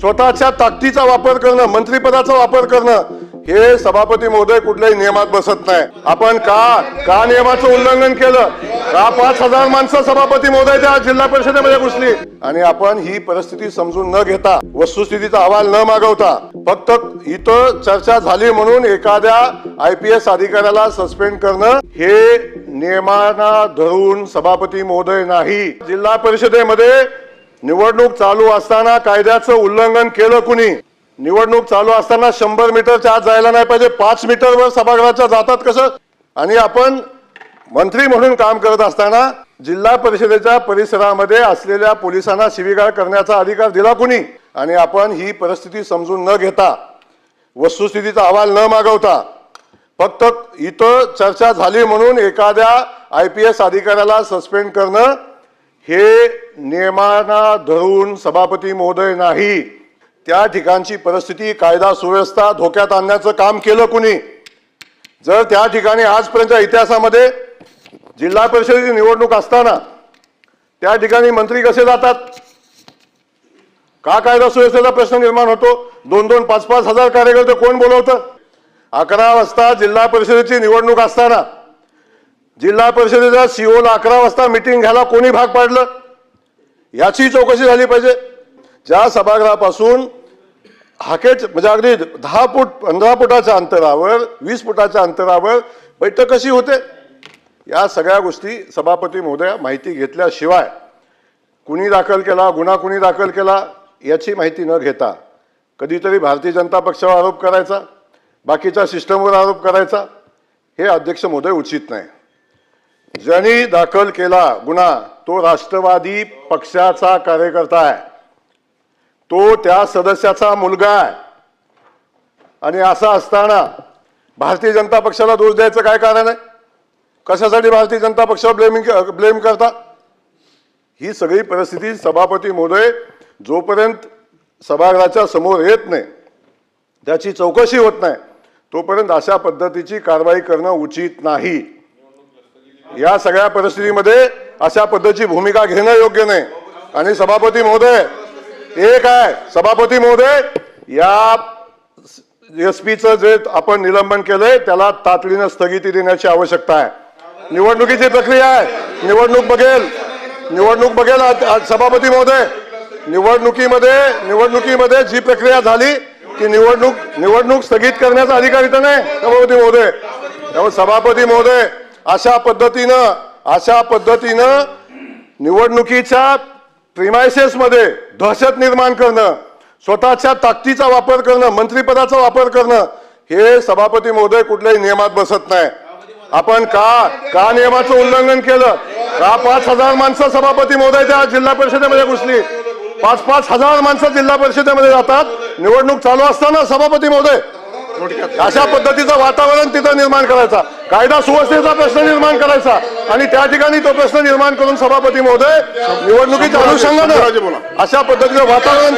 स्वतःच्या ताकदीचा वापर करणं, मंत्रिपदाचा वापर करणं हे सभापती महोदय कुठल्याही नियमात बसत नाही। आपण का नियमाचं उल्लंघन केलं? का 5000 माणसं सभापती महोदय त्या जिल्हा परिषदेमध्ये घुसली? आणि आपण ही परिस्थिती समजून न घेता, वस्तुस्थितीचा अहवाल न मागवता, फक्त इथं चर्चा झाली म्हणून एखाद्या IPS अधिकाऱ्याला सस्पेंड करणं हे नियमांना धरून सभापती महोदय नाही। जिल्हा परिषदेमध्ये निवडणूक चालू असताना कायद्याचं उल्लंघन केलं कुणी? निवडणूक चालू असताना 100 मीटरच्या आत जायला नाही पाहिजे, 5 मीटरवर सभागृहाच्या जातात कसं? आणि आपण मंत्री म्हणून काम करत असताना जिल्हा परिषदेच्या परिसरामध्ये असलेल्या पोलिसांना शिवीगाळ करण्याचा अधिकार दिला कुणी? आणि आपण ही परिस्थिती समजून न घेता, वस्तुस्थितीचा अहवाल न मागवता, फक्त इथं चर्चा झाली म्हणून एखाद्या IPS अधिकाऱ्याला सस्पेंड करणं हे नियमांना धरून सभापती महोदय नाही। त्या ठिकाणची परिस्थिती, कायदा सुव्यवस्था धोक्यात आणण्याचं काम केलं कुणी? जर त्या ठिकाणी आजपर्यंतच्या इतिहासामध्ये जिल्हा परिषदेची निवडणूक असताना त्या ठिकाणी मंत्री कसे जातात? का कायदा सुव्यवस्थेचा प्रश्न निर्माण होतो? 2-2, 5-5 हजार कार्यकर्ते कोण बोलवतं? 11 वाजता जिल्हा परिषदेची निवडणूक असताना जिल्हा परिषदेच्या CO ला 11 वाजता मीटिंग घ्यायला कोणी भाग पाडलं? याची चौकशी झाली पाहिजे। ज्या सभागृहापासून हाकेट म्हणजे अगदी 10 फूट 15 फुटाच्या अंतरावर 20 फुटाच्या अंतरावर बैठक कशी होते? या सगळ्या गोष्टी सभापती महोदया माहिती घेतल्याशिवाय कुणी दाखल केला, गुन्हा कुणी दाखल केला याची माहिती न घेता कधीतरी भारतीय जनता पक्षावर आरोप करायचा, बाकीच्या सिस्टमवर आरोप करायचा, हे अध्यक्ष महोदय उचित नाही। ज्यांनी दाखल केला गुन्हा तो राष्ट्रवादी पक्षाचा कार्यकर्ता आहे, तो त्या सदस्याचा मुलगा आहे। आणि असं असताना भारतीय जनता पक्षाला दोष द्यायचं काय कारण आहे? कशासाठी भारतीय जनता पक्षावर ब्लेम करता? ही सगळी परिस्थिती सभापती महोदय जोपर्यंत सभागृहाच्या समोर येत नाही, त्याची चौकशी होत नाही, तोपर्यंत अशा पद्धतीची कारवाई करणं उचित नाही। या सगळ्या परिस्थितीमध्ये अशा पद्धतीची भूमिका घेणं योग्य नाही। आणि सभापती महोदय एक आहे, सभापती महोदय या SP-चं जे आपण निलंबन केलंय त्याला तातडीनं स्थगिती देण्याची आवश्यकता आहे। निवडणुकीची प्रक्रिया आहे, निवडणूक बघेल सभापती महोदय। निवडणुकीमध्ये जी प्रक्रिया झाली ती निवडणूक स्थगित करण्याचा अधिकार इथं नाही सभापती महोदय। त्यामुळे सभापती महोदय अशा पद्धतीनं निवडणुकीच्या प्रिमायसेस मध्ये दहशत निर्माण करणं, स्वतःच्या ताकदीचा वापर करणं, मंत्रिपदाचा वापर करणं हे सभापती महोदय कुठल्याही नियमात बसत नाही। आपण का नियमाचं उल्लंघन केलं? का 5000 माणसं सभापती महोदय त्या जिल्हा परिषदेमध्ये घुसली? 5-5 हजार माणसं जिल्हा परिषदेमध्ये जातात निवडणूक चालू असताना सभापती महोदय। अशा पद्धतीचं वातावरण तिथं निर्माण करायचा, कायदा सुव्यवस्थेचा प्रश्न निर्माण करायचा आणि त्या ठिकाणी तो प्रश्न निर्माण करून सभापती महोदय निवडणुकीच्या अनुषंगानं अशा पद्धतीचं वातावरण